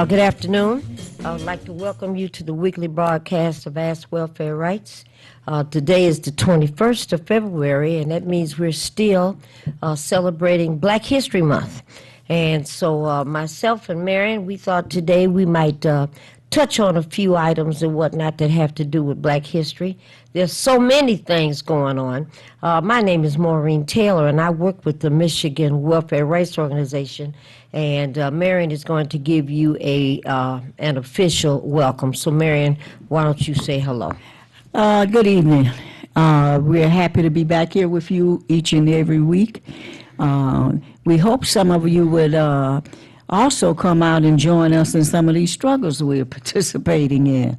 Good afternoon. I would like to welcome you to the weekly broadcast of Ask Welfare Rights. Today is the 21st of February, and that means we're still celebrating Black History Month. And so myself and Marion, we thought today we might touch on a few items and whatnot that have to do with Black history. There's so many things going on. My name is Maureen Taylor, and I work with the Michigan Welfare Rights Organization. And Marion is going to give you an official welcome. So, Marion, why don't you say hello? Good evening. We're happy to be back here with you each and every week. We hope some of you would also come out and join us in some of these struggles we're participating in.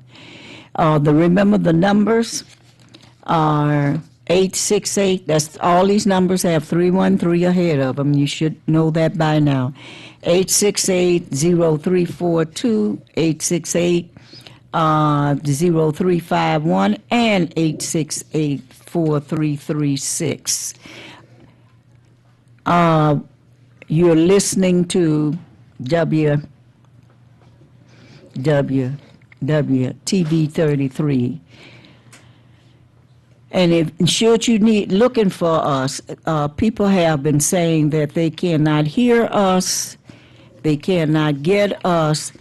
Remember the numbers are 868. That's all these numbers have 313 ahead of them. You should know that by now. 868-0342, 868-0351, and 868-4336. You're listening to WTV 33. And if should you need looking for us, people have been saying that they cannot hear us, they cannot get us.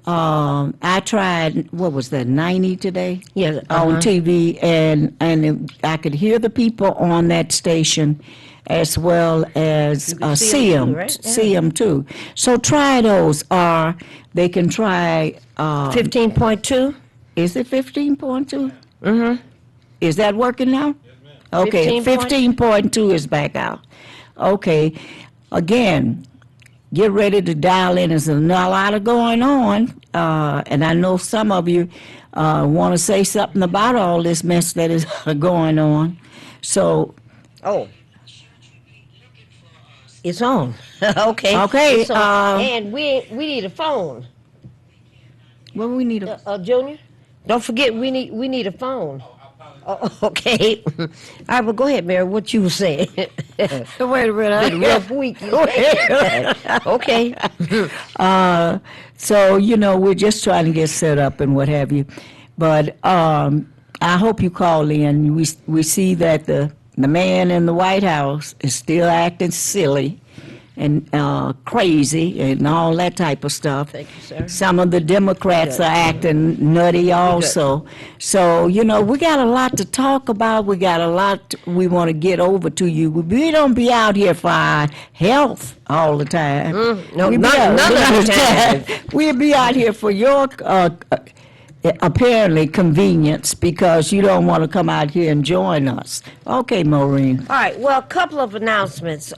I tried, what was that, 90 today? Yeah, on TV, and I could hear the people on that station as well as see them, right? see them too. So try those, or they can try. 15.2? Is it 15.2? Mm-hmm. Is that working now? Okay, 15.2 is back out. Okay, again, get ready to dial in. There's a lot of going on, and I know some of you want to say something about all this mess that is going on. So, it's on. Okay. Okay. It's on. And we need a phone. Well, we need a Junior, don't forget we need a phone. Oh, okay. All right, well, go ahead, Mary. What you were saying? wait a minute. Been a rough week. Okay. So, we're just trying to get set up and what have you. But I hope you call in. We see that the man in the White House is still acting silly and crazy and all that type of stuff. Thank you, sir. Some of the Democrats are acting nutty also. So, we got a lot to talk about. We got a lot we want to get over to you. We don't be out here for our health all the time. No, none of the time. We'll be out here for your apparently convenience, because you don't want to come out here and join us. Okay, Maureen. All right, well, a couple of announcements.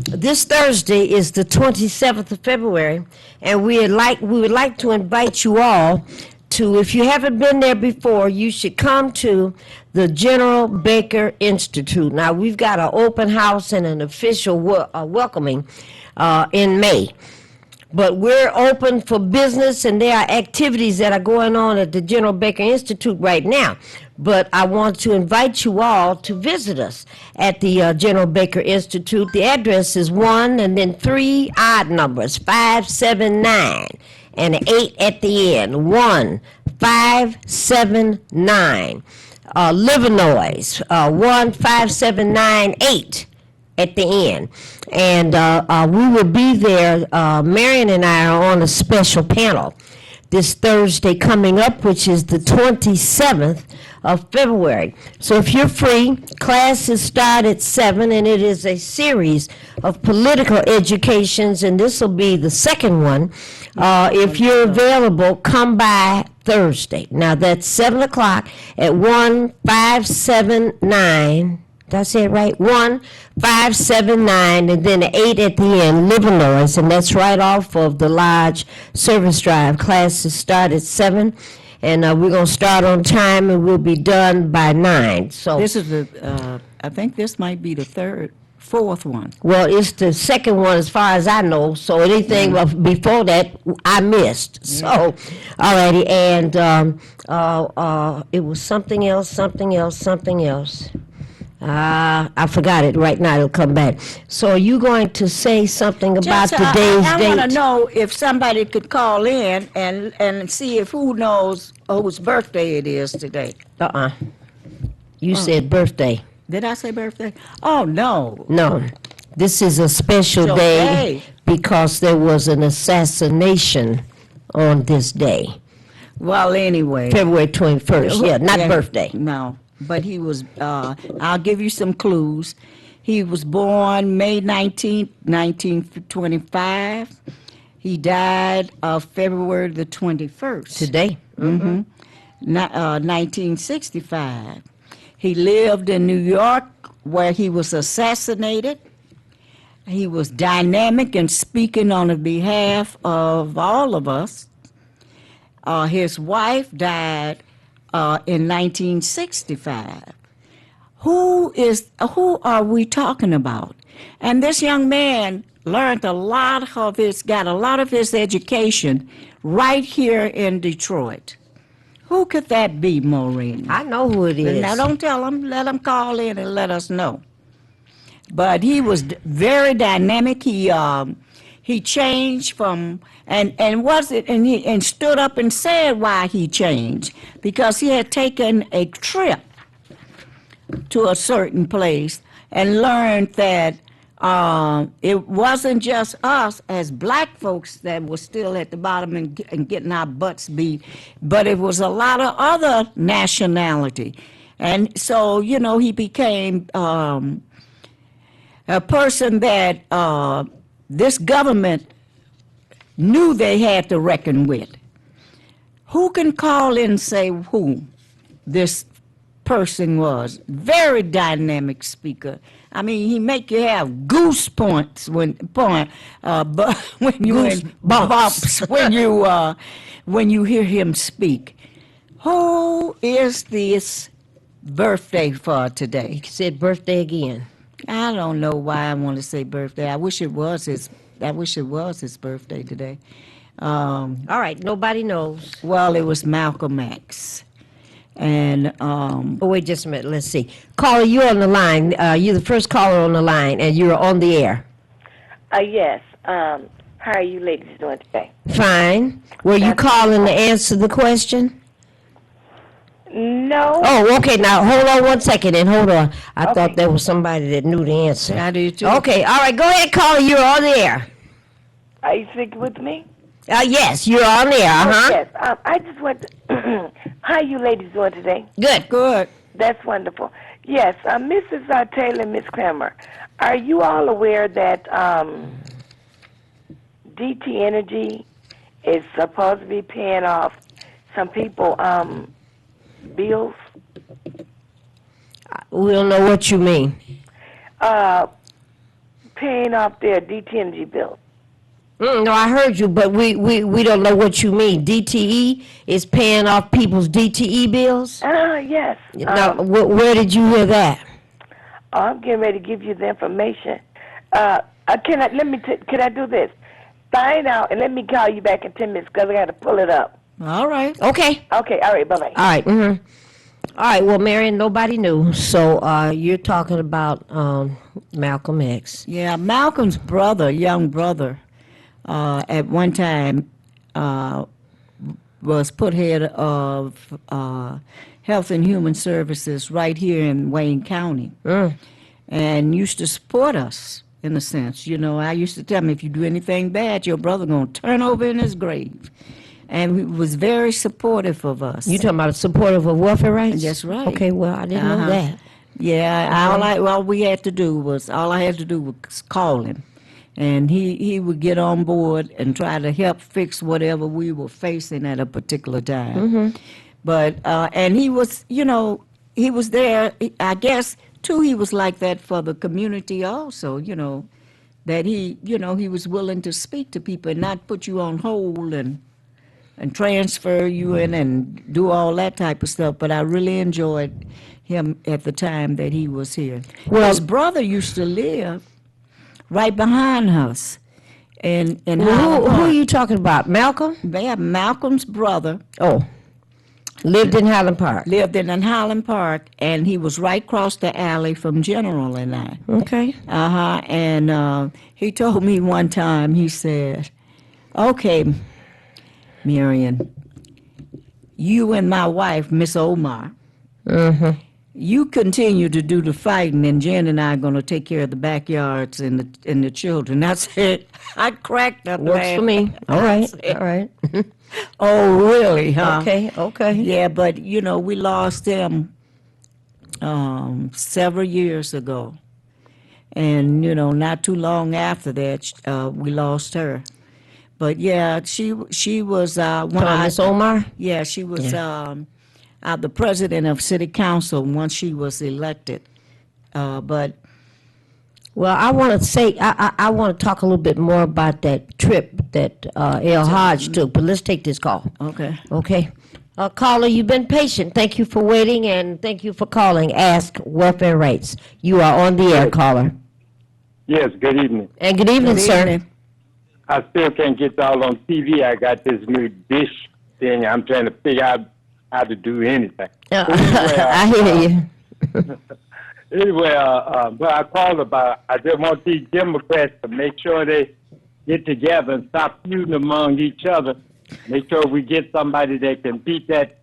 This Thursday is the 27th of February, and we would like to invite you all to, if you haven't been there before, you should come to the General Baker Institute. Now, we've got an open house and an official welcoming in May. But we're open for business, and there are activities that are going on at the General Baker Institute right now. But I want to invite you all to visit us at the General Baker Institute. The address is 1 and then 3 odd numbers, 579, and an 8 at the end, 1579. Livernois, 15798. At the end. And we will be there. Marion and I are on a special panel this Thursday coming up, which is the 27th of February. So if you're free, classes start at 7, and it is a series of political educations, and this will be the second one. If you're available, come by Thursday. Now that's 7 o'clock at 1579. Did I say it right? 1579, and then 8 at the end, Livernois, and that's right off of the Lodge Service Drive. Classes start at 7, and we're going to start on time, and we'll be done by 9. So this is I think this might be the fourth one. Well, it's the second one as far as I know, so anything before that, I missed. So, all righty, and it was something else. I forgot it right now. It'll come back. So are you going to say something about Just, today's I date? want to know if somebody could call in and see if who knows whose birthday it is today. Uh-uh. You said birthday. Did I say birthday? Oh, no. No. This is a special So, day hey. because there was an assassination on this day, Well, anyway. February 21st. Yeah, not Yeah, birthday. No, but he was, I'll give you some clues. He was born May 19th, 1925. He died February the 21st. Today. 1965. He lived in New York where he was assassinated. He was dynamic and speaking on the behalf of all of us. His wife died in 1965. Who are we talking about? And this young man got a lot of his education right here in Detroit. Who could that be, Maureen? I know who it is. Now, don't tell him. Let him call in and let us know. But he was very dynamic. He changed from and stood up and said why he changed, because he had taken a trip to a certain place and learned that it wasn't just us as black folks that were still at the bottom and getting our butts beat, but it was a lot of other nationality. And so, he became a person that this government knew they had to reckon with. Who can call in and say who this person was? Very dynamic speaker. I mean, he make you have goose points when you bumps when you hear him speak. Who is this birthday for today? You said birthday again. I don't know why I want to say birthday. I wish it was his birthday today. All right, nobody knows. Well, it was Malcolm X. And Oh, wait just a minute. Let's see. Caller, you're on the line. You're the first caller on the line, and you're on the air. Yes. How are you ladies doing today? Fine. Were you calling to answer the question? No. Oh, okay. Now, hold on one second and hold on. I Okay. thought there was somebody that knew the answer. I do too. Okay, all right. Go ahead, caller. You're on the air. Are you speaking with me? Yes, you're on the air. Uh-huh. Yes. I just want to, how are you ladies doing today? Good. Good. That's wonderful. Yes, Mrs. Taylor, Miss Kramer, are you all aware that DT Energy is supposed to be paying off some people bills? We don't know what you mean. Paying off their DT Energy bills. No, I heard you, but we don't know what you mean. DTE is paying off people's DTE bills? Yes. Now, where did you hear that? I'm getting ready to give you the information. Can I do this? Find out and let me call you back in 10 minutes because I got to pull it up. All right. Okay. Okay, all right, bye-bye. All right. Mm-hmm. All right. Well, Marion, nobody knew. So you're talking about Malcolm X. Yeah, Malcolm's brother, young brother, at one time was put head of Health and Human Services right here in Wayne County, and used to support us in a sense. I used to tell him, if you do anything bad, your brother gonna turn over in his grave. And he was very supportive of us. You talking about supportive of welfare rights? That's right. Okay. Well, I didn't know that. Yeah, all I had to do was call him, and he would get on board and try to help fix whatever we were facing at a particular time. But and he was there. I guess too, he was like that for the community also. That he was willing to speak to people and not put you on hold and transfer you in and do all that type of stuff. But I really enjoyed him at the time that he was here. Well, his brother used to live right behind us. And who are you talking about? Malcolm? They have Malcolm's brother. Oh. Lived in Highland Park. lived in Highland Park, and he was right across the alley from General and I. Okay. And he told me one time, he said, okay, Marion, you and my wife, Miss Omar, you continue to do the fighting, and Jen and I are going to take care of the backyards and the children. I said, I cracked up. Works for me. All right. All right. Oh, really, huh? Okay. Okay. Yeah, but, we lost them several years ago. And, not too long after that, we lost her. But, yeah, she was Miss Omar? Yeah, she was the president of city council once she was elected. But Well, I want to say, I want to talk a little bit more about that trip that El Hodge took, but let's take this call. okay. Okay. Caller, you've been patient. Thank you for waiting, and thank you for calling. Ask Welfare Rights. You are on the air, caller. Yes, good evening. And good evening, Good sir. evening. I still can't get y'all on TV. I got this new dish thing. I'm trying to figure out how to do anything. I hear you. Anyway, but I called about, I just want these Democrats to make sure they get together and stop feuding among each other. Make sure we get somebody that can beat that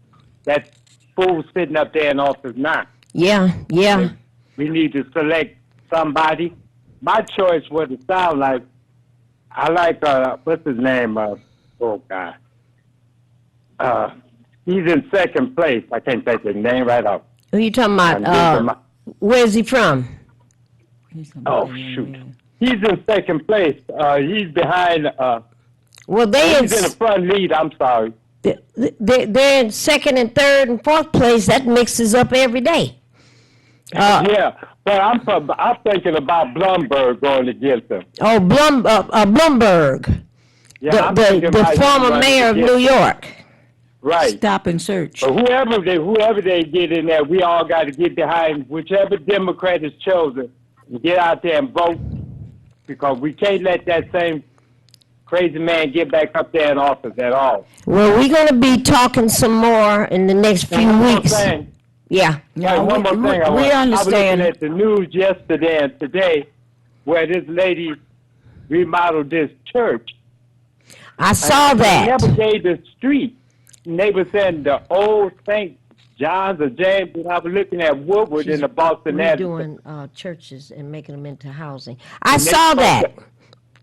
fool sitting up there in office now. Yeah, yeah. We need to select somebody. My choice would sound like, I like, what's his name? Oh, God. He's in second place. I can't think his name right off. Who you talking about? Where's he from? Oh, shoot. He's in second place. He's behind, Well, he's in the front lead, I'm sorry. they're in second and third and fourth place. That mixes up every day. Yeah, but I'm thinking about Blumberg going against him. Oh, Bloomberg, Yeah, I'm the thinking about him former running mayor of against New him. York. Right. Stop and search. But whoever they get in there, we all got to get behind whichever Democrat is chosen and get out there and vote, because we can't let that same crazy man get back up there in office at all. Well, we're going to be talking some more in the next few One more weeks. thing. Yeah. One more thing. we I was understand. looking at the news yesterday and today where this lady remodeled this church. I saw They that. never gave the street. And they were saying the old St. John's or James, and I was looking at Woodward in the Boston Avenue. Redoing churches and making them into housing. I saw that.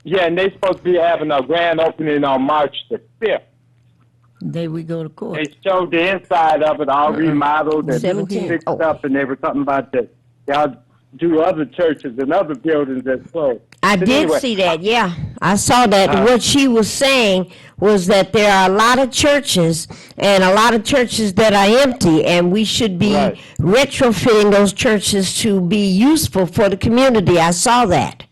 Yeah, and they're supposed to be having a grand opening on March the 5th. There we go to court. They showed the inside of it all remodeled and 17. fixed Oh. up, and they were talking about that. Y'all do other churches and other buildings that's closed. I But did anyway, see that, yeah. I saw that. What she was saying was that there are a lot of churches and a lot of churches that are empty, and we should be Right. retrofitting those churches to be useful for the community. I saw that.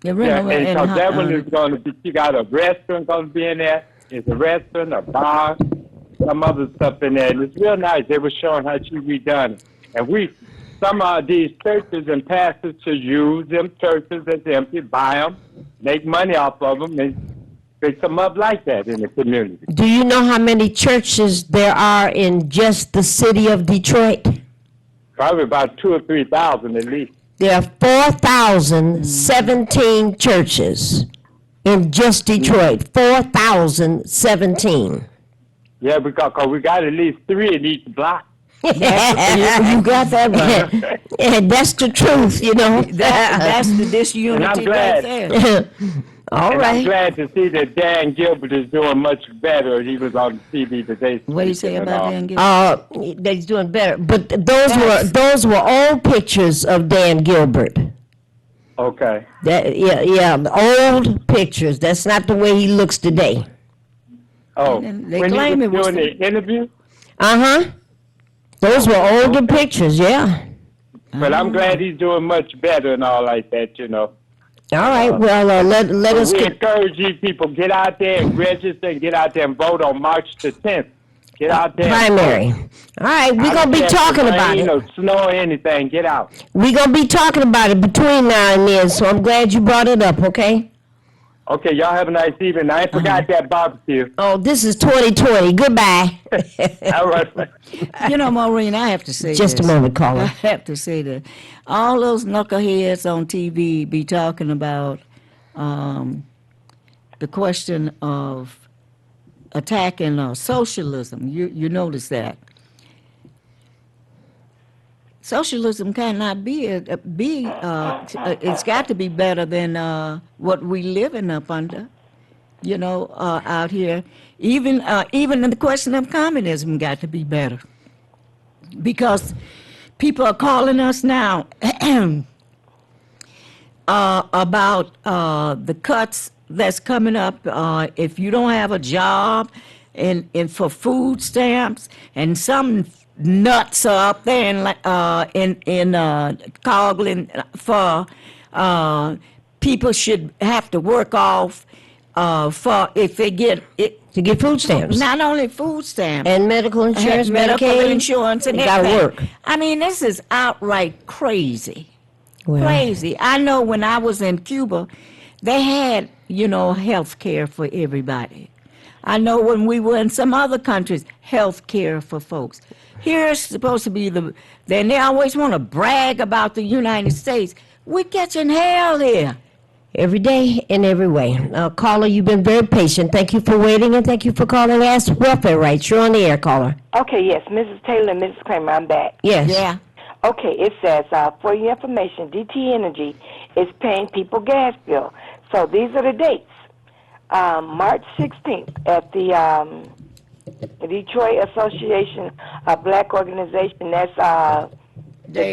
Yeah, and because that one is going to be, you got a restaurant going to be in there. It's a restaurant, a bar, some other stuff in there. And it's real nice. They were showing how she redone it. And some of these churches and pastors should use them churches that's empty, buy them, make money off of them, and fix them up like that in the community. Do you know how many churches there are in just the city of Detroit? Probably about 2,000 or 3,000 at least. There are 4,017 churches in just Detroit. 4,017. Yeah, because we got at least 3 in each block. you got that right. And that's the truth, you know. That's the disunity And I'm right glad. there. All And I'm right. glad to see that Dan Gilbert is doing much better. He was on TV today. What do you say speaking and about all. Dan Gilbert? That he's doing better. But those were old pictures of Dan Gilbert. Okay. Yeah, old pictures. That's not the way he looks today. Oh, And they when claim he it was was doing the interview? Uh-huh. Those were older pictures, yeah. But I'm glad he's doing much better and all like that, you know. All right, well, let us We get... encourage you people, get out there and register and get out there and vote on March the 10th. Get out there. and Primary. vote. All right, we're I going to be don't care if talking it's about rain it. or snow or anything, get out. We're going to be talking about it between now and then, so I'm glad you brought it up, okay? Okay, y'all have a nice evening. I ain't forgot that barbecue. Oh, this is 2020. Goodbye. All right. You know, Maureen, I have to say Just a this. moment, I caller. have to say that all those knuckleheads on TV be talking about the question of attacking socialism. You notice that socialism cannot it's got to be better than what we living up under. You know, out here, even in the question of communism, got to be better because people are calling us now about the cuts that's coming up if you don't have a job and for food stamps, and some nuts are up there in Coughlin for people should have to work off for if they get it. To get food stamps. Not only food stamps. And medical insurance, medical Medicaid. insurance and You gotta everything. work. I mean, this is outright crazy. Well, Crazy. I know when I was in Cuba, they had, health care for everybody. I know when we were in some other countries, health care for folks. Here it's supposed to be then they always want to brag about the United States. We're catching hell here. every day in every way. Caller, you've been very patient. Thank you for waiting, and thank you for calling Ask Welfare Rights. You're on the air, caller. Okay, yes, Mrs. Taylor and Mrs. Kramer, I'm back. Yes. Yeah. Okay, it says, for your information, DT Energy is paying people gas bill. So these are the dates. March 16th at the Detroit Association of Black Organization. That's the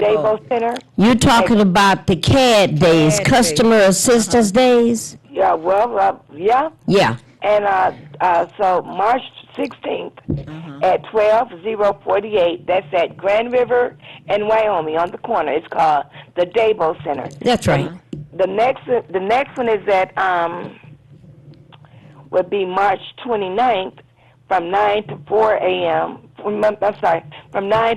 Dabo Center. You're talking about the CAD days, CAD Customer Assistance Days? Yeah, well, yeah. Yeah. And so March 16th at 12048, that's at Grand River and Wyoming on the corner. It's called the Dabo Center. That's right. The next one is at would be March 29th from 9 to 4 a.m. From 9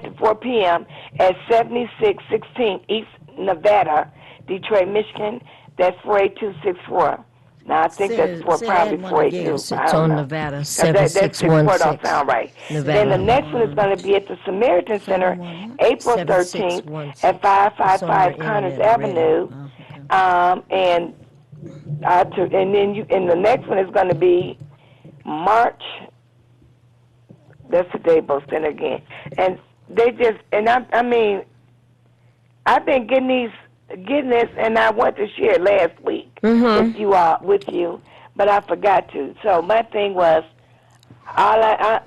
to 4 p.m. at 7616 East Nevada, Detroit, Michigan. That's 48264. Now, I think that's probably 482. Yes, I it's don't on know. Nevada, That 64 don't 7616. sound right. Nevada. Then the next one is going to be at the Samaritan Center, April 13th at 555 Connors Avenue. And the next one is going to be March. That's the Dabo Center again. And they just, and I mean, I've been getting this, and I want to share it last week with you, but I forgot to. So my thing was,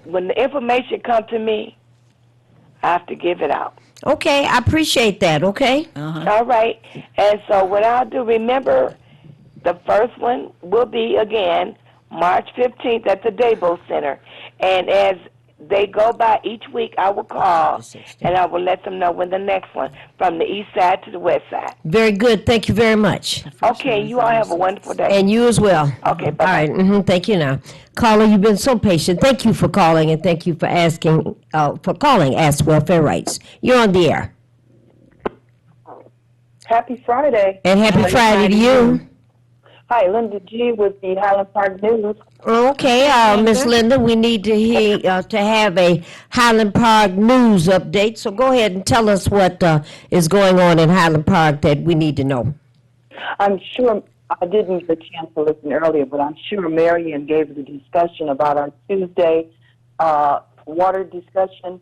when the information comes to me, I have to give it out. Okay, I appreciate that, okay? All right. And so what I'll do, remember, the first one will be, again, March 15th at the Dabo Center. And as they go by each week, I will call, and I will let them know when the next one, from the east side to the west side. Very good. Thank you very much. Okay, you all have a wonderful day. And you as well. Okay, bye-bye. All right, thank you now. Caller, you've been so patient. Thank you for calling, and thank you for calling Ask Welfare Rights. You're on the air. Happy Friday. And happy Friday to you. Hi, Linda G. with the Highland Park News. Okay, Miss Linda, we need to hear to have a Highland Park news update. So go ahead and tell us what is going on in Highland Park that we need to know. I'm sure I didn't get a chance to listen earlier, but I'm sure Marion gave the discussion about our Tuesday water discussion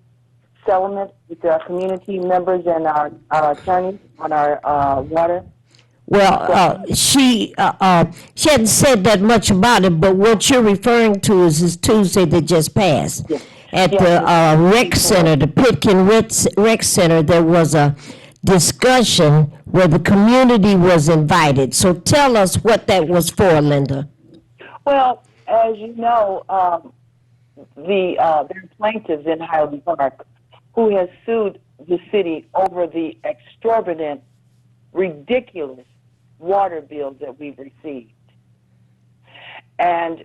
settlement with our community members and our attorneys on our water. Well, she hadn't said that much about it, but what you're referring to is this Tuesday that just passed. Yes. At the rec center, the Pitkin Rec Center, there was a discussion where the community was invited. So tell us what that was for, Linda. Well, as you know, there are plaintiffs in Highland Park who has sued the city over the exorbitant, ridiculous water bills that we've received. And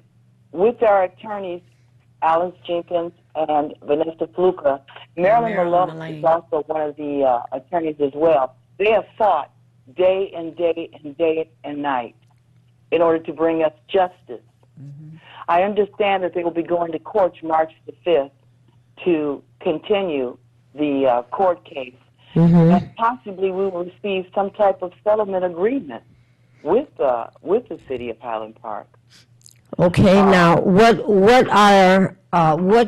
with our attorneys, Alice Jenkins and Vanessa Fluka, Marilyn Malone is also one of the attorneys as well. They have fought day and day and day and night in order to bring us justice. I understand that they will be going to court March the 5th to continue the court case. And possibly we will receive some type of settlement agreement with the city of Highland Park. Okay, now, what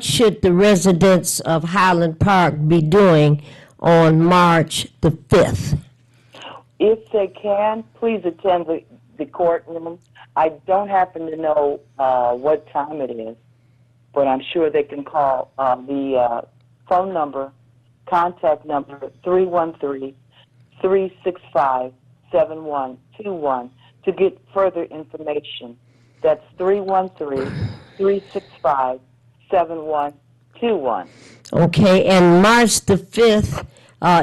should the residents of Highland Park be doing on March the 5th? If they can, please attend the courtroom. I don't happen to know what time it is, but I'm sure they can call the phone number, contact number 313-365-7121 to get further information. That's 313-365-7121. Okay, and March the 5th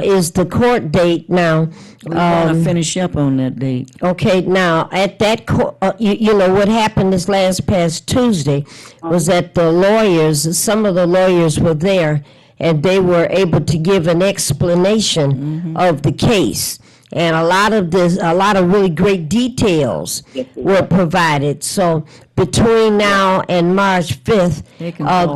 is the court date now. We want to finish up on that date. Okay, now, at that, you know, what happened this past Tuesday was that the lawyers, some of the lawyers were there, and they were able to give an explanation of the case. And a lot of really great details were provided. So between now and March 5th,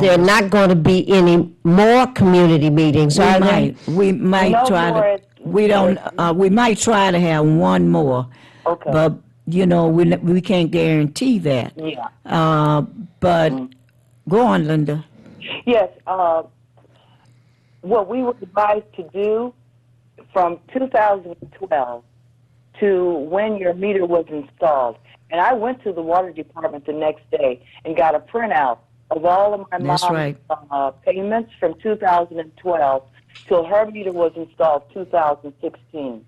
there are not going to be any more community meetings, are there? We might try to. We don't. We might try to have one more. Okay. But you know, we can't guarantee that. Yeah. But go on, Linda. Yes. What we were advised to do from 2012 to when your meter was installed. And I went to the water department the next day and got a printout of all of my mom's payments from 2012 till her meter was installed 2016.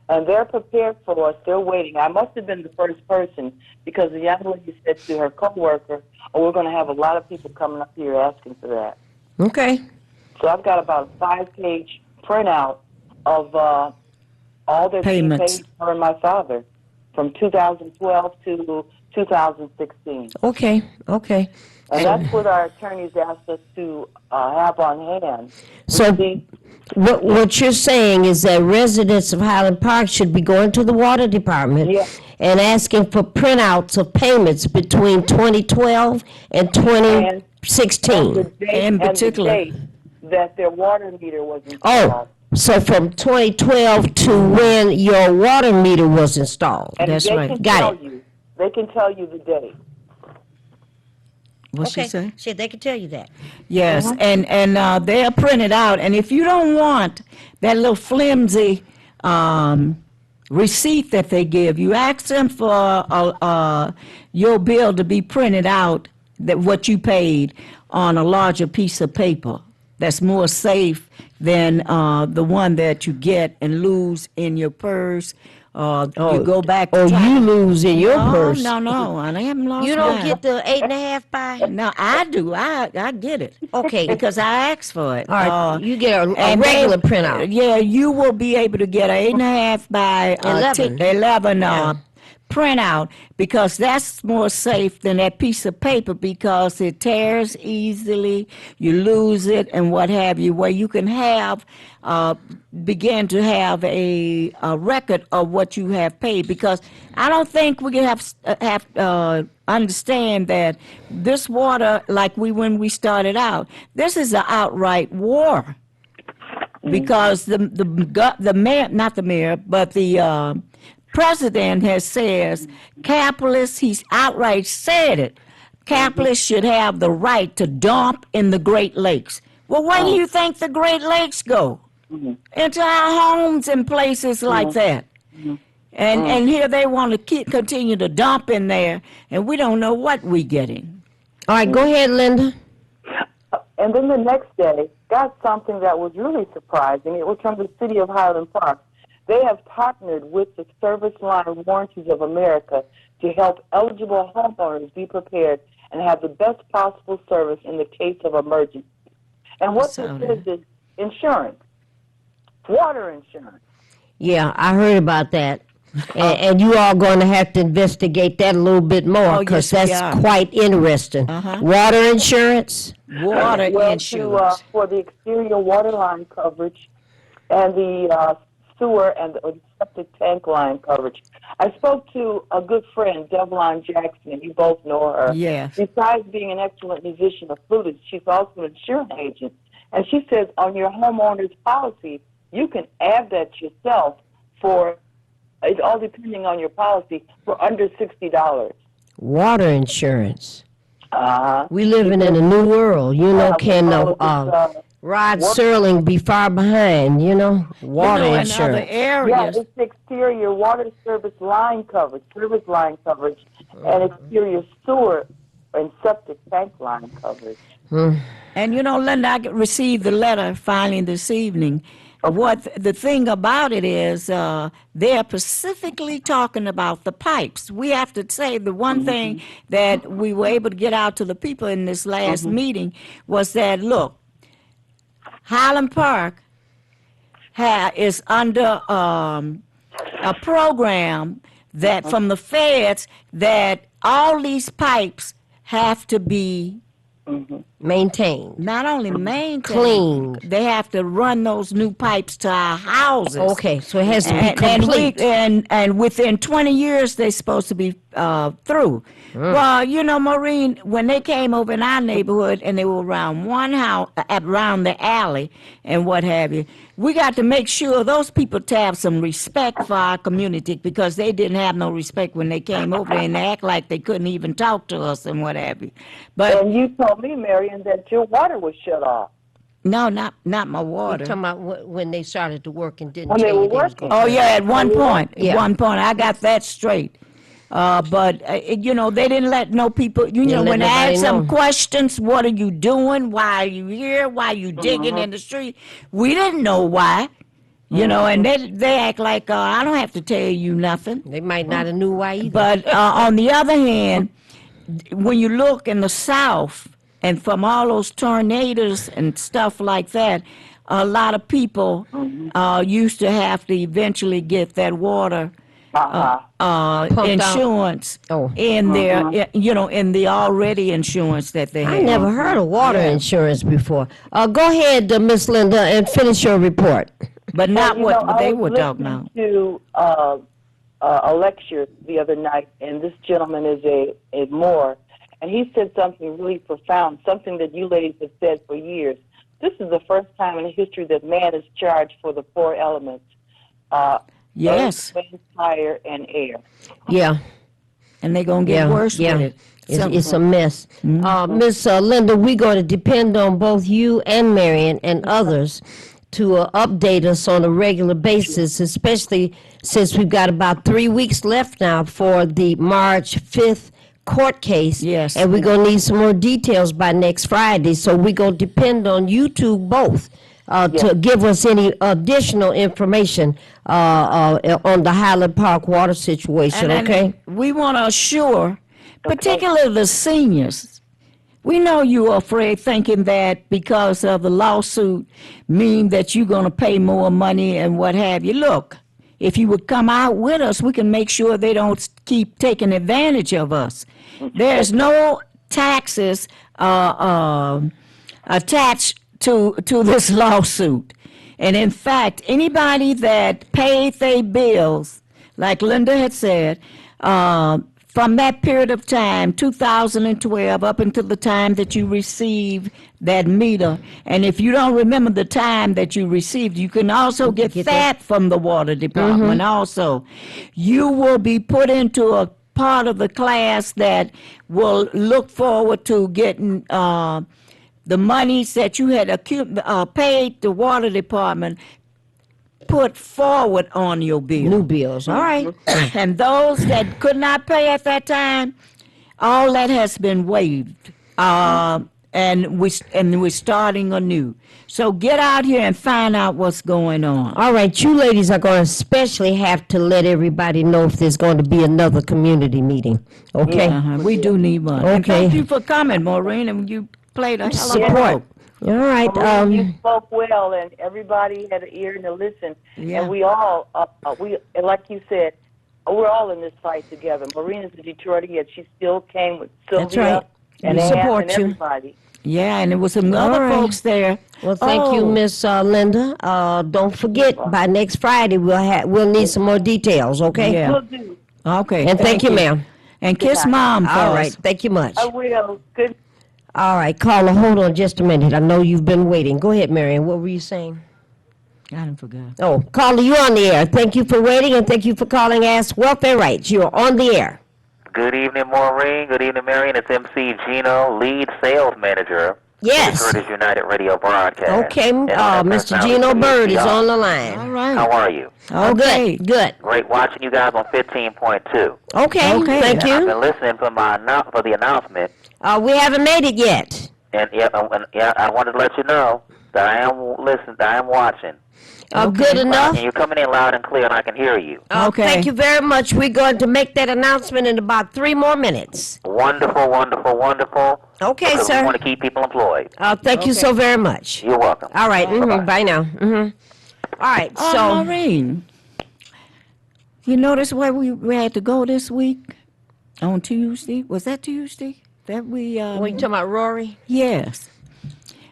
And they're prepared for us. They're waiting. I must have been the first person because the young lady said to her coworker, "Oh, we're going to have a lot of people coming up here asking for that." Okay. So I've got about a 5-page printout of all their payments paid for my father from 2012 to 2016. Okay. And that's what our attorneys asked us to have on hand. So what you're saying is that residents of Highland Park should be going to the water department and asking for printouts of payments between 2012 and 2016. In particular. And the date that their water meter was installed. So from 2012 to when your water meter was installed. And that's right. Got it. They can tell you the date. What's she say? Shit, they can tell you that. Yes, and they're printed out. And if you don't want that little flimsy receipt that they give, you ask them for your bill to be printed out, that what you paid on a larger piece of paper. That's more safe than the one that you get and lose in your purse. You go back. You lose in your purse. No, I haven't lost. You don't mine. get the 8.5 by. No, I do. I get it. Okay. Because I asked for it. All right, you get a and regular printout. Yeah, you will be able to get an 8.5 by 11 printout, because that's more safe than that piece of paper, because it tears easily, you lose it, and what have you, where you can have begin to have a record of what you have paid. Because I don't think we can have understand that this water, like when we started out, this is an outright war, because the mayor, not the mayor, but the president has says capitalists, he's outright said it, capitalists should have the right to dump in the Great Lakes. Well, where do you think the Great Lakes go? Into our homes and places like that. And here they want to continue to dump in there, and we don't know what we're getting. All right, go ahead, Linda. And then the next day, got something that was really surprising. It was from the city of Highland Park. They have partnered with the Service Line Warranties of America to help eligible homeowners be prepared and have the best possible service in the case of emergency. And what this is insurance, water insurance. Yeah, I heard about that. And you all going to have to investigate that a little bit more, because that's quite interesting. Water insurance? Water insurance. For the exterior water line coverage and the sewer and the septic tank line coverage. I spoke to a good friend, Devlon Jackson, and you both know her. Yes. Besides being an excellent musician, a flutist, she's also an insurance agent. And she says on your homeowner's policy, you can add that yourself for, it's all depending on your policy, for under $60. Water insurance. Uh-huh. We living in a new world. You know, can Rod work- Serling be far behind, you know? Water In other insurance. areas. Yeah, it's exterior water service line coverage, and exterior sewer and septic tank line coverage. And you know, Linda, I received the letter finally this evening. What the thing about it is, they're specifically talking about the pipes. We have to say the one thing that we were able to get out to the people in this last meeting was that, look, Highland Park is under a program that from the feds that all these pipes have to be Maintained. not only maintained, Cleaned. they have to run those new pipes to our houses. Okay, so it has to be And complete. and within 20 years they're supposed to be through. Well, you know, Maureen, when they came over in our neighborhood and they were around one house, around the alley and what have you, we got to make sure those people to have some respect for our community because they didn't have no respect when they came over and they act like they couldn't even talk to us and what have you. But And you told me, Marion, that your water was shut off. no, not my You're water. talking about when they started to work and didn't When tell they you were they was working. gonna- Oh yeah, at one point. Yeah. At one point, I got that straight. But you know, they didn't let no people. You know, let when they nobody asked them know. questions, what are you doing? Why are you here? Why are you digging in the street? We didn't know why. You know, and they act like I don't have to tell you nothing. They might not have knew why either. But on the other hand, when you look in the South and from all those tornadoes and stuff like that, a lot of people used to have to eventually get that water out. insurance Oh. in their, you know, in the already insurance that they I have. never heard of water Yeah. insurance before. Go ahead, Miss Linda, and finish your report. But not You what know, they I were was talking listening about. to a lecture the other night, and this gentleman is a Moore, and he said something really profound, something that you ladies have said for years. This is the first time in history that man is charged for the four elements. Yes, Earth, wind, fire, and air. Yeah. and they're going to get worse with it. It's a mess. Miss Linda, we're going to depend on both you and Marion and others to update us on a regular basis, especially since we've got about 3 weeks left now for the March 5th court case. Yes. And we're going to need some more details by next Friday. So we're going to depend on you two both to give us any additional information on the Highland Park water situation, And okay? we want to assure, particularly the seniors, we know you are afraid thinking that because of the lawsuit mean that you're going to pay more money and what have you. Look, if you would come out with us, we can make sure they don't keep taking advantage of us. There's no taxes attached to this lawsuit. And in fact, anybody that paid their bills, like Linda had said, from that period of time, 2012, up until the time that you received that meter, and if you don't remember the time that you received, you can also get that from the water department also. You will be put into a part of the class that will look forward to getting the monies that you had paid the water department put forward on your bill. New bills, all right. And those that could not pay at that time, all that has been waived. And we're starting anew. So get out here and find out what's going on. All right, you ladies are going to especially have to let everybody know if there's going to be another community meeting, okay? We do need one. And Okay. thank you for coming, Maureen, and you played a hell of a Support. role. All right, You spoke well, and everybody had an ear to listen. Yeah. And we all, and like you said, we're all in this fight together. Marina's a Detroiter, yet she still came with Sylvia That's right. and We Ann support and you. everybody. Yeah, and there was some All other right. folks there. Well, thank you, Oh, Miss Linda. Don't forget, by next Friday, we'll need some more details, okay? Yeah. Will do. Okay. And thank you, ma'am. And Good kiss night. Mom for All us. right, thank you much. I will. Good. All right, caller, hold on just a minute. I know you've been waiting. Go ahead, Marion. What were you saying? I done forgot. Oh, caller, you're on the air. Thank you for waiting, and thank you for calling Ask Welfare Rights. You're on the air. Good evening, Maureen. Good evening, Marion. It's MC Gino, lead sales manager. Yes. For the Curtis United Radio broadcast. Okay, And I'm the Mr. personality Gino for Bird is UCR. on the All line. right. How are you? Oh, Okay. good. Great watching you guys on 15.2. Okay, Okay. thank I've you. been listening for for the announcement, We haven't made it yet. and I wanted to let you know that I am listening, that I am watching. Good enough. And you're coming in loud and clear, and I can hear you. Okay. Thank you very much. We're going to make that announcement in about 3 more minutes. Wonderful, wonderful, wonderful. Okay, Because we sir. want to keep people employed. Thank you so very much. You're welcome. All right, Bye-bye. bye now. All right, Oh, so Maureen, you notice where we had to go this week? On Tuesday? Was that Tuesday? That we, what you talking about, Rory? yes.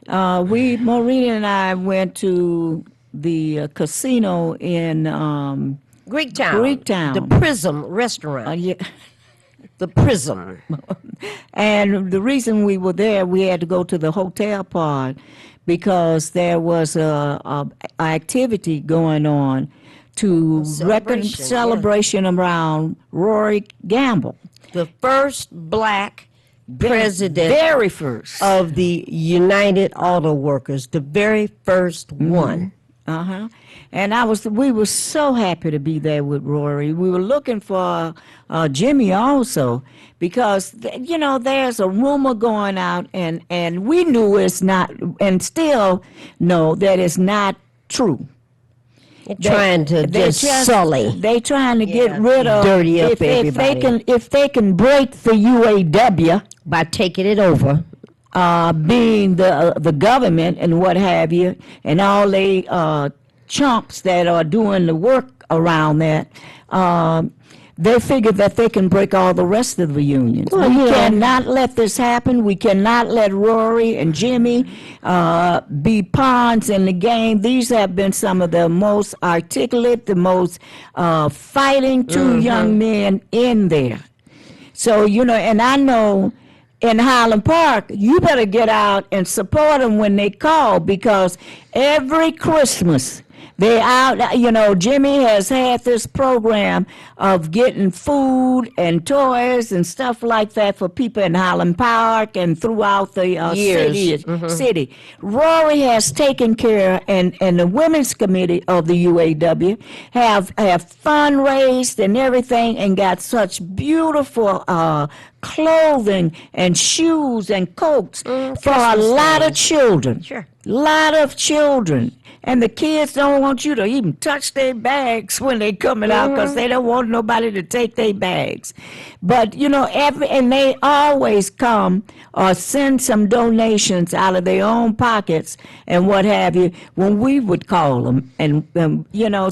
Maureen and I went to the casino in, Greektown. Greektown. The Prism restaurant. yeah. The Prism. And the reason we were there, we had to go to the hotel part because there was a activity going on to celebration, celebration around Rory Gamble, The first black president very first. of the United Auto Workers. The very first one. Uh-huh. And we were so happy to be there with Rory. We were looking for Jimmy also because, there's a rumor going out and we knew it's not, and still know that it's not true. They're trying to just sully. They trying to get rid of, Dirty up if they everybody. if they can break the UAW, By taking it over. being the government and what have you, and all they chumps that are doing the work around that, they figure that they can break all the rest of the unions. Well, We yeah. cannot let this happen. We cannot let Rory and Jimmy be pawns in the game. These have been some of the most articulate, the most fighting two young men in there. So, and I know in Highland Park, you better get out and support them when they call because every Christmas, they out, Jimmy has had this program of getting food and toys and stuff like that for people in Highland Park and throughout the city. Rory has taken care, and the Women's Committee of the UAW have fundraised and everything and got such beautiful clothing and shoes and coats for a lot of children. Sure. Lot of children. And the kids don't want you to even touch their bags when they coming out because they don't want nobody to take their bags. But, and they always come or send some donations out of their own pockets and what have you when we would call them. And,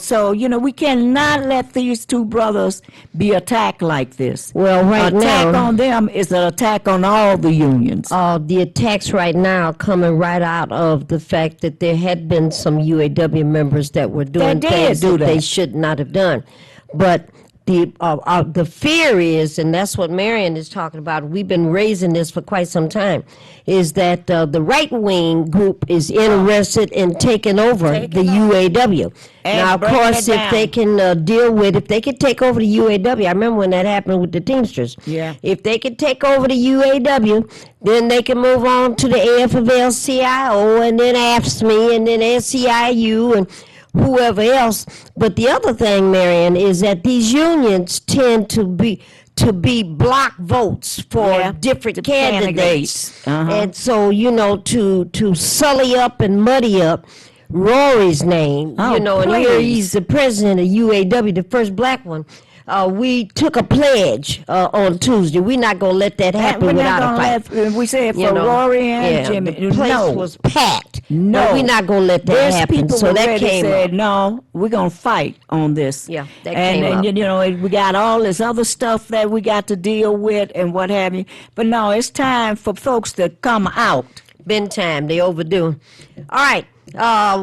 so, we cannot let these two brothers be attacked like this. Well, right attack now, on them is an attack on all the unions. the attacks right now are coming right out of the fact that there had been some UAW members that were doing did things do that they that. should not have done. But the fear is, and that's what Marion is talking about, we've been raising this for quite some time, is that the right-wing group is interested in taking over the UAW. And Now, of breaking course, it if they can if they could take over the UAW, I remember when that happened with the Teamsters. Yeah. If they could take over the UAW, then they can move on to the AFL-CIO, and then AFSCME, and then SEIU, and whoever else. But the other thing, Marion, is that these unions tend to be block votes for Yeah, different the candidates. candidates. Uh-huh. And so, to sully up and muddy up Rory's name, Oh, and here please. he's the president of UAW, the first black one. We took a pledge on Tuesday. We're not going to let that happen We're without not a gonna fight. let, we said for You know, Rory and yeah, Jimmy. the place no. was packed. No. But we're not going to let that There's happen. people So that already came said, up. no, we're going to fight on this. Yeah, that and, came and, up. we got all this other stuff that we got to deal with and what have you. But no, it's time for folks to come out. been time. They overdue. All right.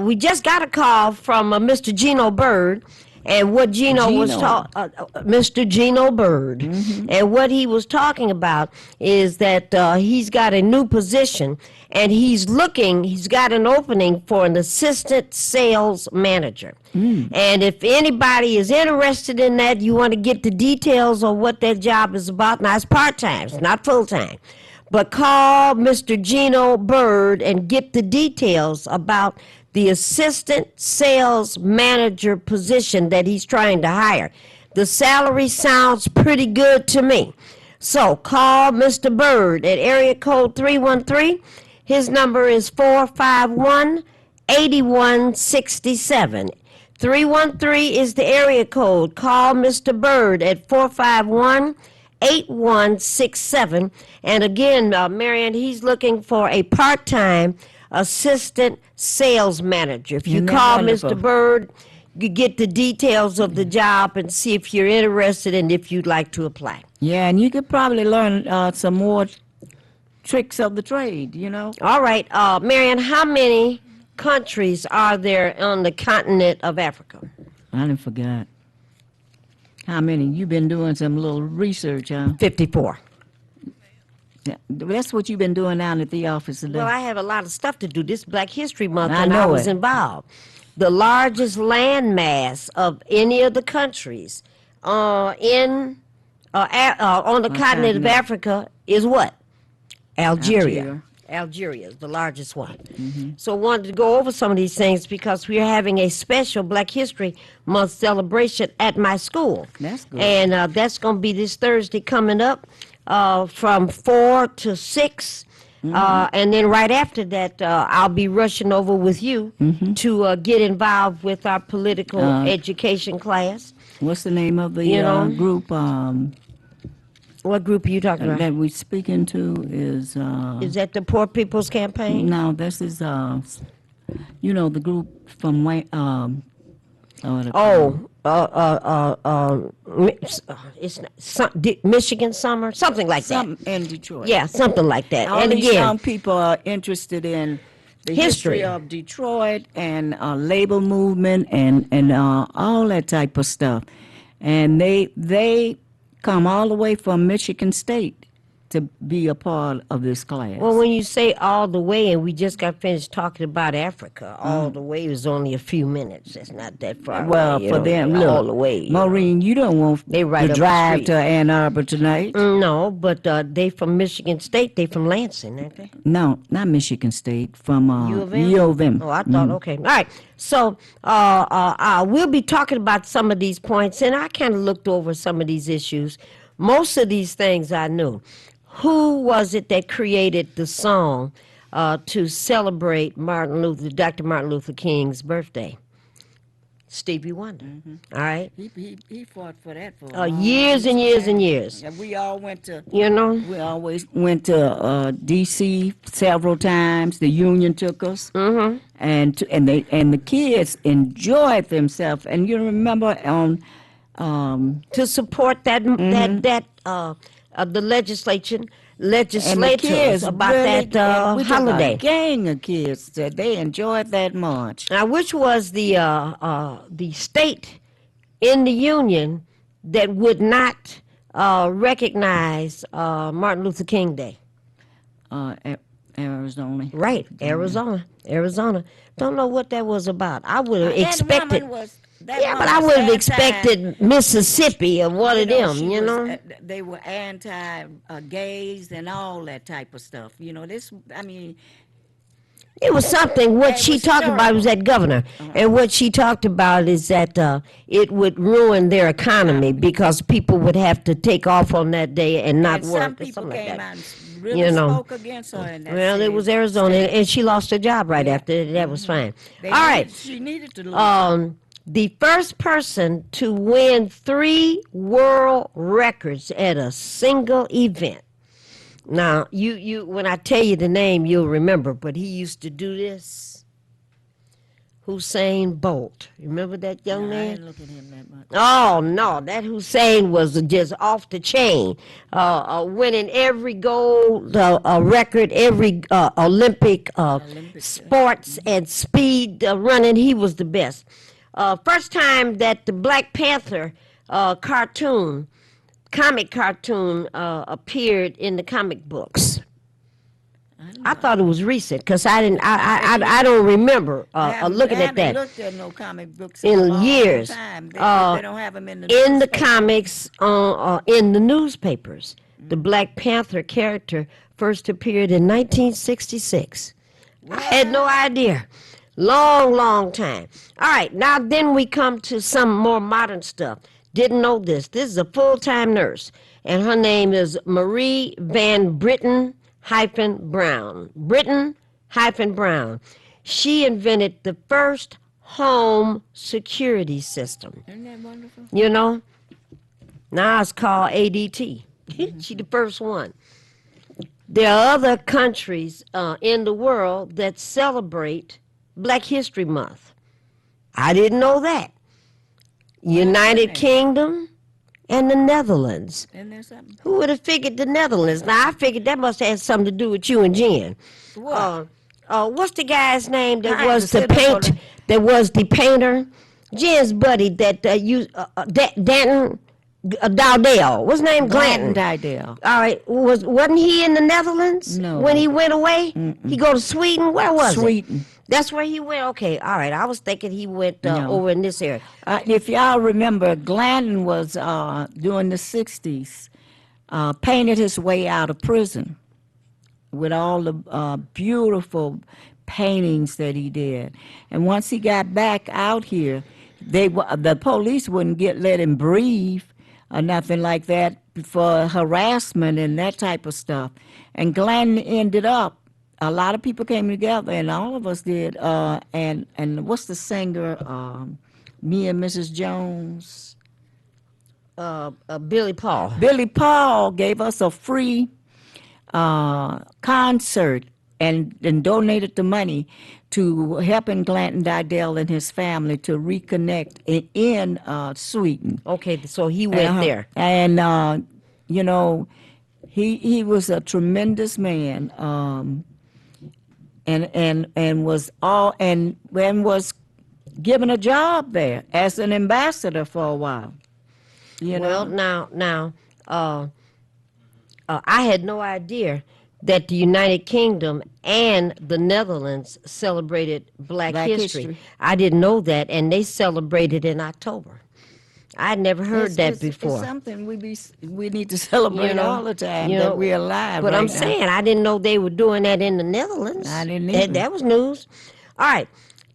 We just got a call from Mr. Gino Bird, and what Mr. Gino Bird, and what he was talking about is that he's got a new position, and he's got an opening for an assistant sales manager. And if anybody is interested in that, you want to get the details on what that job is about. Now, it's part-time, it's not full-time. But call Mr. Gino Bird and get the details about the assistant sales manager position that he's trying to hire. The salary sounds pretty good to me. So call Mr. Bird at area code 313. His number is 451-8167. 313 is the area code. Call Mr. Bird at 451-8167. And again, Marianne, he's looking for a part-time assistant sales manager. If you call Mr. Bird, you get the details of the job and see if you're interested and if you'd like to apply. Yeah, and you could probably learn some more tricks of the trade, All right, Marianne, how many countries are there on the continent of Africa? I done forgot. How many? You've been doing some little research, huh? 54. Yeah, that's what you've been doing down at the office today. Well, I have a lot of stuff to do. This is Black History Month, I and I know was it. involved. The largest landmass of any of the countries on the continent of Africa is what? Algeria. Algeria is the largest one. So I wanted to go over some of these things because we're having a special Black History Month celebration at my school. That's good. And that's going to be this Thursday coming up from 4 to 6. And then right after that, I'll be rushing over with you to get involved with our political education class. What's the name of the group? What group are you talking about? That we're speaking to is... Is that the Poor People's Campaign? No, this is, the group from... It's Michigan Summer, something like that. Something in Detroit. Yeah, something like that. All And these again, young people are interested in the History. history of Detroit and labor movement and all that type of stuff. And they come all the way from Michigan State to be a part of this class. well, when you say all the way, and we just got finished talking about Africa, all the way is only a few minutes. It's not that far Well, away. for them, look, all the way. Maureen, you don't want They right to up the drive street. to Ann Arbor tonight. No, but they from Michigan State. They from Lansing, aren't they? No, not Michigan State, from U of M? U of M. Oh, I thought, okay. All right. So we'll be talking about some of these points, and I kind of looked over some of these issues. Most of these things I knew. Who was it that created the song to celebrate Dr. Martin Luther King's birthday? Stevie Wonder. All right. He fought for that for Years and years and years. Yeah, we all went to. You know? We always went to D.C. several times. The union took us, and the kids enjoyed themselves. And you remember on To support that the legislators about that holiday. A gang of kids that they enjoyed that much. Now, which was the state in the Union that would not recognize Martin Luther King Day? Arizona. Right, Arizona. Don't know what that was about. I would have expected. But I would have expected Mississippi or one of them. They were anti-gays and all that type of stuff. It was something. What she talked about was that governor, and what she talked about is that it would ruin their economy because people would have to take off on that day and not work. Some or people something like came that. out and really spoke against her. In that Well, it was Arizona, and she lost her job right after. That was fine. All right. She needed to lose. The first person to win 3 world records at a single event. Now, you when I tell you the name, you'll remember, but he used to do this. Hussein Bolt. Remember that young I man? didn't look at him that much. Oh no, that Hussein was just off the chain, winning every gold record, every Olympic sports and speed running. He was the best. First time that the Black Panther comic cartoon appeared in the comic books. I thought it was recent because I don't remember looking at I haven't that looked at no comic books in a long years. time. They don't have them in the In the newspaper. comics, in the newspapers. The Black Panther character first appeared in 1966. I had no idea. Long time. All right, now then we come to some more modern stuff. Didn't know this. This is a full-time nurse, and her name is Marie Van Britten-Brown. Britten-Brown. She invented the first home security system. Isn't that wonderful? You know? Now it's called ADT. She the first one. There are other countries in the world that celebrate Black History Month. I didn't know that. United Kingdom and the Netherlands. Isn't there something? Who would have figured the Netherlands? Now, I figured that must have had something to do with you and Jen. What? What's the guy's name that Kind was of the citizen. that was the painter? Jen's buddy that Danton Dowdell. What's his name? Glanton. Didell. All right, wasn't he in the Netherlands? No. When he went away? He go to Sweden? Where was it? Sweden. That's where he went? Okay, all right. I was thinking he went No. over in this area. If y'all remember, Glanton was during the 60s, painted his way out of prison with all the beautiful paintings that he did. And once he got back out here, the police wouldn't let him breathe or nothing like that for harassment and that type of stuff. And Glanton ended up, a lot of people came together, and all of us did. And what's the singer? Me and Mrs. Jones. Billy Paul. Billy Paul gave us a free concert and donated the money to helping Glanton Didell and his family to reconnect in Sweden. Okay, so he went there. And you know, he was a tremendous man. And was given a job there as an ambassador for a while. You know? Well, now, I had no idea that the United Kingdom and the Netherlands celebrated Black History. I didn't know that, and they celebrated in October. I'd never heard that before. It's something we need to celebrate all the time, that we're alive. But right I'm now. saying I didn't know they were doing that in the Netherlands. I didn't either. That was news. All right.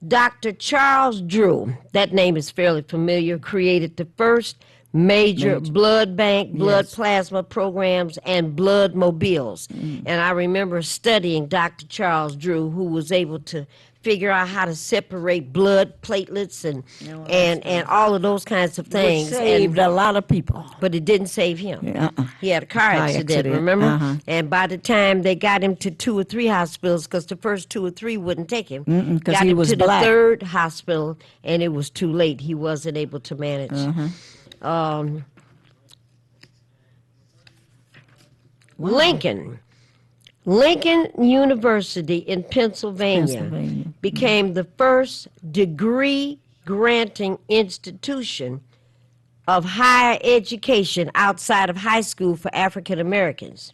Dr. Charles Drew, that name is fairly familiar, created the first major blood bank, blood plasma programs, and blood mobiles. And I remember studying Dr. Charles Drew, who was able to figure out how to separate blood platelets and all of those kinds of things. Which saved a lot of people. But it didn't save him. He had a car accident, accident, remember? And by the time they got him to 2 or 3 hospitals, because the first 2 or 3 wouldn't take him, got he him was to black. the 3rd hospital, and it was too late. He wasn't able to manage. Lincoln University in Pennsylvania became the first degree-granting institution of higher education outside of high school for African Americans.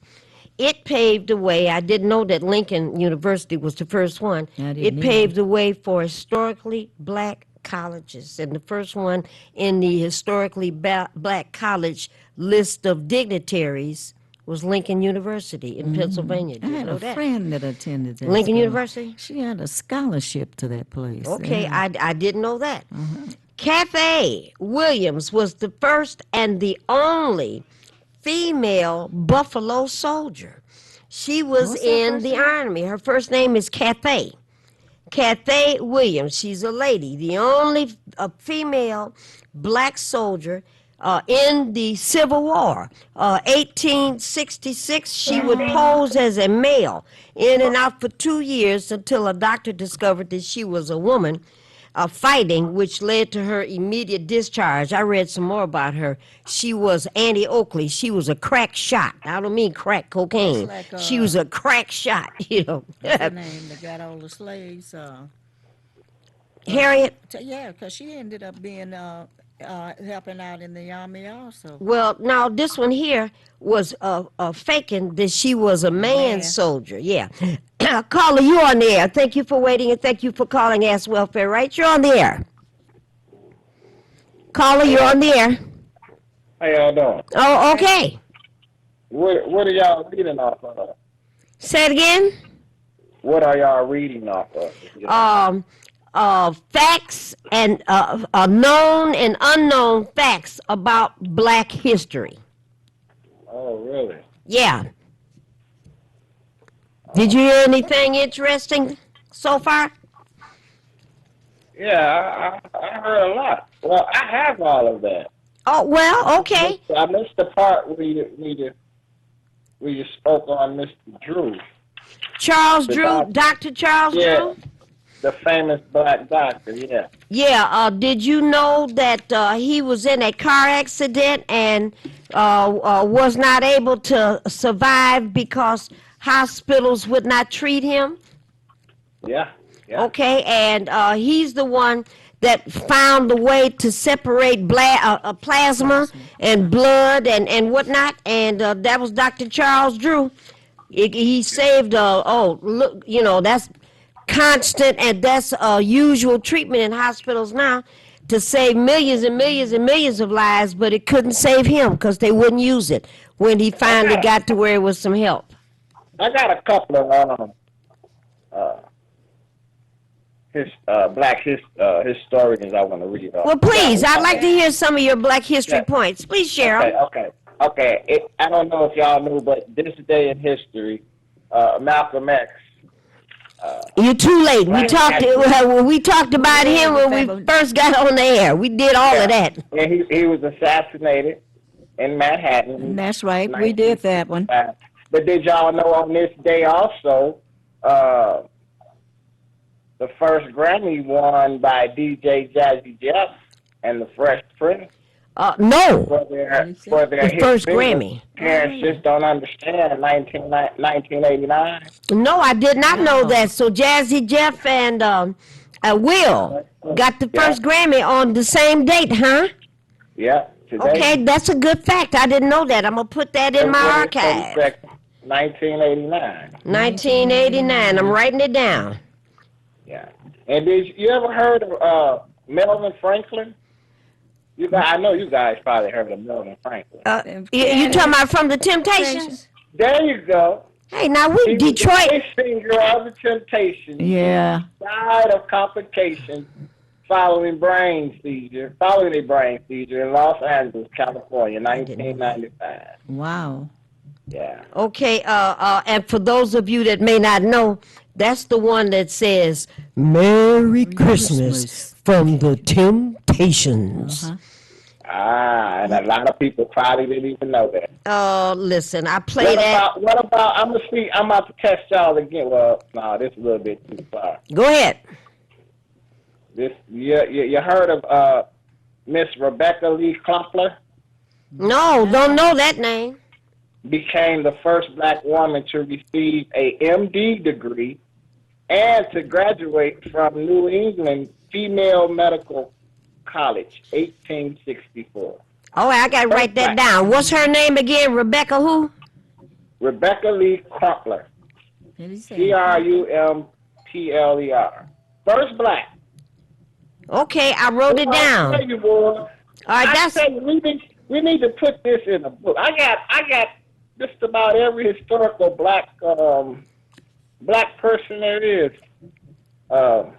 It paved the way. I didn't know that Lincoln University was the first one. It paved the way for historically black colleges, and the first one in the historically black college list of dignitaries was Lincoln University in Pennsylvania. I had a friend that attended that Lincoln school. University? She had a scholarship to that place. Okay, I didn't know that. Cathay Williams was the first and the only female Buffalo soldier. She was in the Army. Her first name is Cathay. Cathay Williams. She's a lady, the only female black soldier in the Civil War. 1866, she would pose as a male in and out for 2 years until a doctor discovered that she was a woman. fighting, which led to her immediate discharge. I read some more about her. She was Annie Oakley. She was a crack shot. I don't mean crack cocaine. That's like, She was a crack shot, you know. What's her name that got all the slaves? Harriet? Yeah, because she ended up being helping out in the army also. Well, now this one here was faking that she was a man soldier. Yeah. Caller, you on the air. Thank you for waiting and thank you for calling Ask Welfare Rights. You're on the air. Caller, you're on the air. How y'all doing? Oh, okay. What are y'all reading off of? Say it again. What are y'all reading off of? Facts and known and unknown facts about black history. Oh, really? Yeah. Did you hear anything interesting so far? Yeah, I heard a lot. Well, I have all of that. Oh, well, okay. I missed the part where you spoke on Mr. Drew. Charles Drew, Dr. Charles Drew? The famous black doctor, yeah. Yeah, did you know that he was in a car accident and was not able to survive because hospitals would not treat him? Yeah. Okay, and he's the one that found the way to separate plasma and blood and whatnot, and that was Dr. Charles Drew. He saved, that's constant, and that's usual treatment in hospitals now to save millions and millions and millions of lives, but it couldn't save him because they wouldn't use it when he finally got to where it was some help. I got a couple of black historians I want to read off. Well, please, I'd like to hear some of your black history points. Please share them. Okay. I don't know if y'all knew, but this day in history, Malcolm X. You're too late. We talked about him when we first got on the air. We did all of that. And he was assassinated in Manhattan. That's right. We did that one. But did y'all know on this day also, the first Grammy won by DJ Jazzy Jeff and the Fresh Prince? No. For their the first Grammy. Parents just don't understand. 1989. No, I did not know that. So Jazzy Jeff and Will got the first Grammy on the same date, huh? Yeah. Today, okay, that's a good fact. I didn't know that. I'm going to put that in my archive. 1989. 1989. I'm writing it down. Yeah. And did you ever heard of Melvin Franklin? I know you guys probably heard of Melvin Franklin. You talking about from the Temptations? There you go. Hey, now we Detroit. The singer of the Temptations. Yeah. Died of complications following a brain seizure in Los Angeles, California, 1995. Wow. Yeah. Okay, and for those of you that may not know, that's the one that says, Merry Christmas from the Temptations. And a lot of people probably didn't even know that. Listen, I play that. What about, I'm about to test y'all again. Well, no, this is a little bit too far. Go ahead. You heard of Miss Rebecca Lee Crumpler? No, don't know that name. Became the first black woman to receive a MD degree and to graduate from New England Female Medical College, 1864. Oh, I got to write that down. What's her name again? Rebecca who? Rebecca Lee Crumpler. Crumpler. First black. Okay, I wrote it down. I tell you, boy. All right, we need to put this in a book. I got just about every historical black person there is. Well,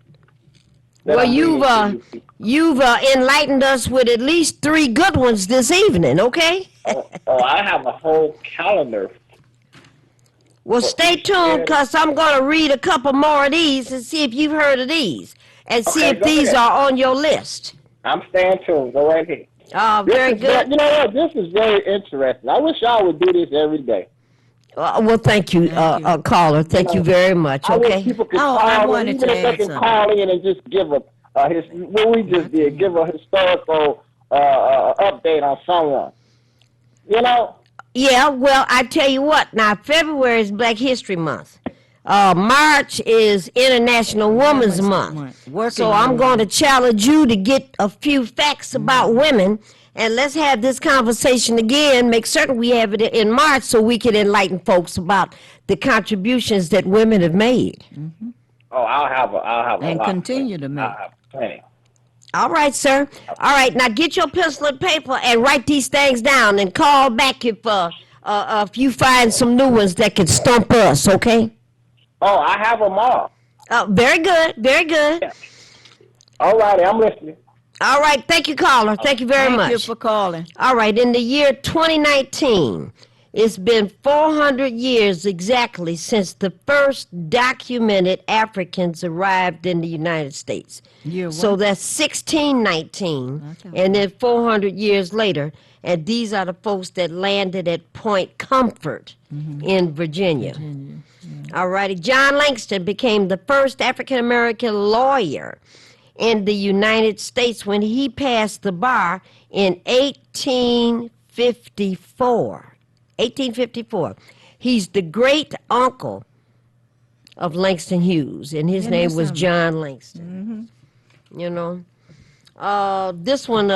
you've enlightened us with at least 3 good ones this evening. Okay. I have a whole calendar. Well, stay tuned, because I'm going to read a couple more of these and see if you've heard of these, and see if these are on your list. I'm staying tuned. Go right ahead. Very good. You know what? This is very interesting. I wish y'all would do this every day. Well, thank you, caller. Thank you very much. I Okay. wish people could call in, even if they can call in and just give a what we just did, give a historical update on someone. You know? Yeah, well, I tell you what. Now, February is Black History Month. March is International Women's Month. So I'm going to challenge you to get a few facts about women, and let's have this conversation again. Make certain we have it in March so we can enlighten folks about the contributions that women have made. Oh, I'll have a And lot. continue to make. I'll have plenty. All right, sir. All right, now get your pencil and paper and write these things down and call back if you find some new ones that can stump us, okay? Oh, I have them all. Very good, very good. All righty, I'm listening. All right, thank you, caller. Thank you very much. Thank you for calling. All right, in the year 2019, it's been 400 years exactly since the first documented Africans arrived in the United States. Year So what? that's 1619, and then 400 years later, and these are the folks that landed at Point Comfort in Virginia. All righty, John Langston became the first African-American lawyer in the United States when he passed the bar in 1854. 1854. He's the great uncle of Langston Hughes, and his name was John Langston. You know, this one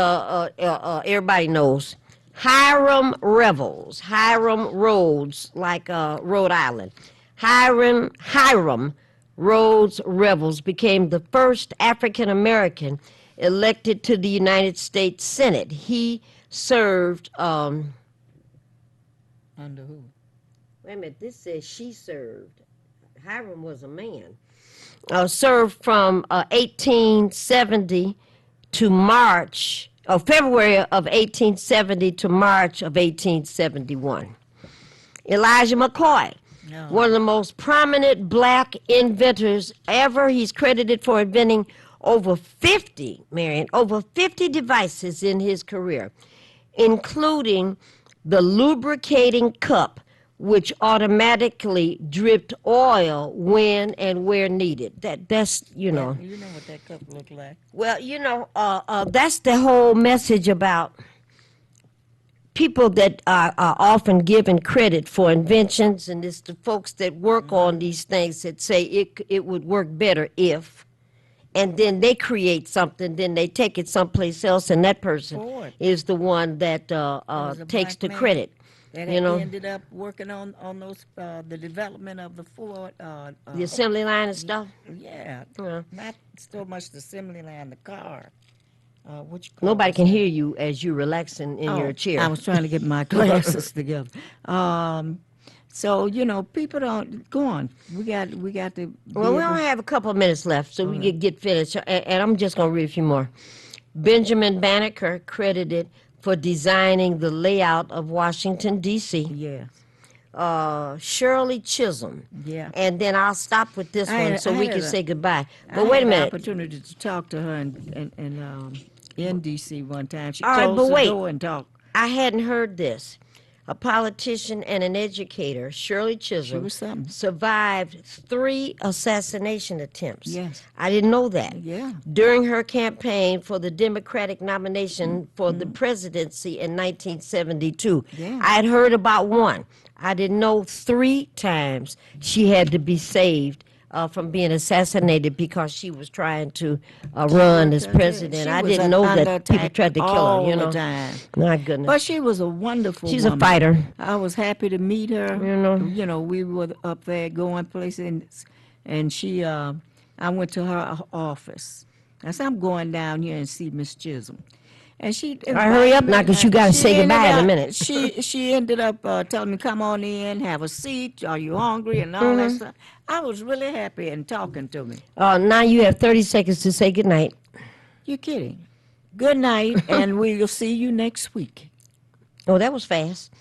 everybody knows. Hiram Revels, Hiram Rhodes, like Rhode Island. Hiram Rhodes Revels became the first African American elected to the United States Senate. He served. Under who? Wait a minute, this says she served. Hiram was a man. Served from 1870 to February of 1870 to March of 1871. Elijah McCoy, one of the most prominent black inventors ever. He's credited for inventing over 50 devices in his career, including the lubricating cup, which automatically dripped oil when and where needed. That's You know what that cup looked like. well, that's the whole message about people that are often given credit for inventions, and it's the folks that work on these things that say it would work better if, and then they create something, then they take it someplace else, and that person Ford. is the one that was a takes black the man credit. That You know, ended up working on those the development of the Ford. the assembly line and stuff. Yeah, Yeah. not so much the assembly line, the car. Which car Nobody was can that? hear you as you're relaxing in your chair. I was trying to get my glasses together. So people don't go on. We got to. Well, we only have a couple of minutes left, so we can get finished. And I'm just going to read a few more. Benjamin Banneker credited for designing the layout of Washington, D.C. Yes. Shirley Chisholm. Yeah. And then I'll stop with this I one had- so I we had can a- say goodbye. I But wait a had the minute. opportunity to talk to her in D.C. one time. She All right, closed but the wait. door and talked. I hadn't heard this. A politician and an educator, Shirley Chisholm, was something. survived 3 assassination attempts. Yes. I didn't know that. Yeah. During her campaign for the Democratic nomination for the presidency in 1972. Yeah. I had heard about one. I didn't know 3 times she had to be saved from being assassinated because she was trying to run as president. She I was didn't know under that people attack tried to kill her, all you know. the time. My goodness. But she was a wonderful She's a woman. fighter. I was happy to meet her. You know. We were up there going places, and she, I went to her office. I said, I'm going down here and see Miss Chisholm. And she All right, hurry up now, 'cause you gotta she say goodbye ended in a up- minute. She ended up telling me, come on in, have a seat, are you hungry, and all that stuff. I was really happy and talking to me. Now you have 30 seconds to say goodnight. You're kidding. Good night, and we'll see you next week. Oh, that was fast.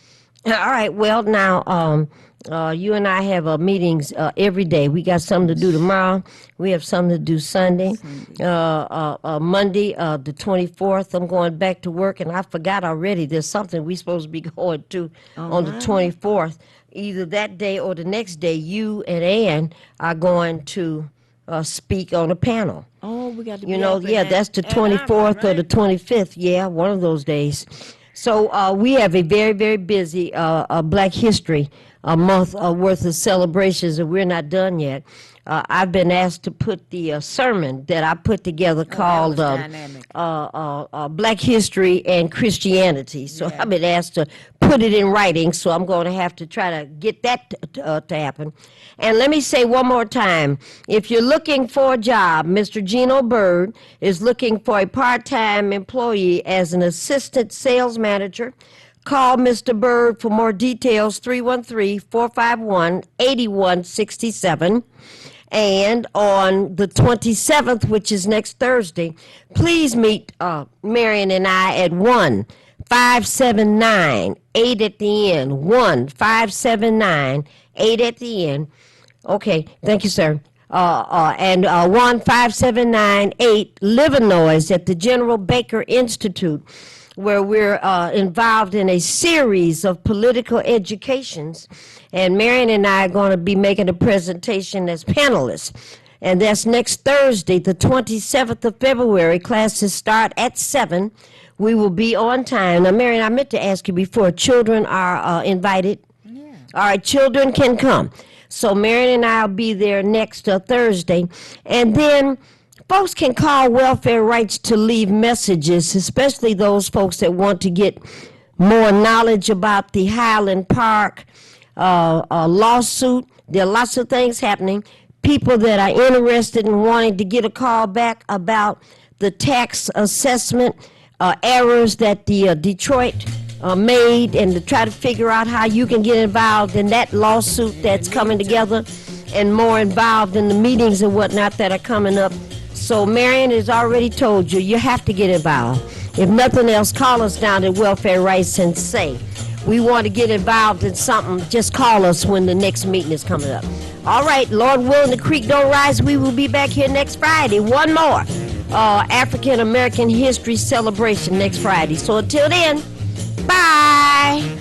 All right. Well, now you and I have meetings every day. We got something to do tomorrow. We have something to do Sunday. Monday, the 24th, I'm going back to work, and I forgot already. There's something we're supposed to be going to on the 24th. Either that day or the next day, you and Ann are going to speak on a panel. Oh, we got to be You know, up in yeah, that's the Ann Arbor, 24th or the right? 25th. Yeah, one of those days. So we have a very, very busy Black History month worth of celebrations, and we're not done yet. I've been asked to put the sermon that I put together Oh, that called was dynamic. Black History and Christianity. So Yeah. I've been asked to put it in writing, so I'm going to have to try to get that to happen. And let me say one more time, if you're looking for a job, Mr. Gino Bird is looking for a part-time employee as an assistant sales manager. Call Mr. Bird for more details, 313-451-8167. And on the 27th, which is next Thursday, please meet Marion and I at 1-579-8 at the end. 1-579-8 at the end. Okay, thank you, sir. And 1-579-8 Livernois at the General Baker Institute, where we're involved in a series of political educations. And Marion and I are going to be making a presentation as panelists. And that's next Thursday, the 27th of February. Classes start at 7. We will be on time. Now, Marion, I meant to ask you before, children are invited? Yeah. All right, children can come. So Marion and I will be there next Thursday. And then folks can call Welfair Rights to leave messages, especially those folks that want to get more knowledge about the Highland Park lawsuit. There are lots of things happening. People that are interested in wanting to get a call back about the tax assessment errors that the Detroit made, and to try to figure out how you can get involved in that lawsuit that's coming together, and more involved in the meetings and whatnot that are coming up. So Marion has already told you, you have to get involved. If nothing else, call us down at Welfare Rights and say, we want to get involved in something. Just call us when the next meeting is coming up. All right, Lord willing, the creek don't rise. We will be back here next Friday. One more African American History celebration next Friday. So until then, bye.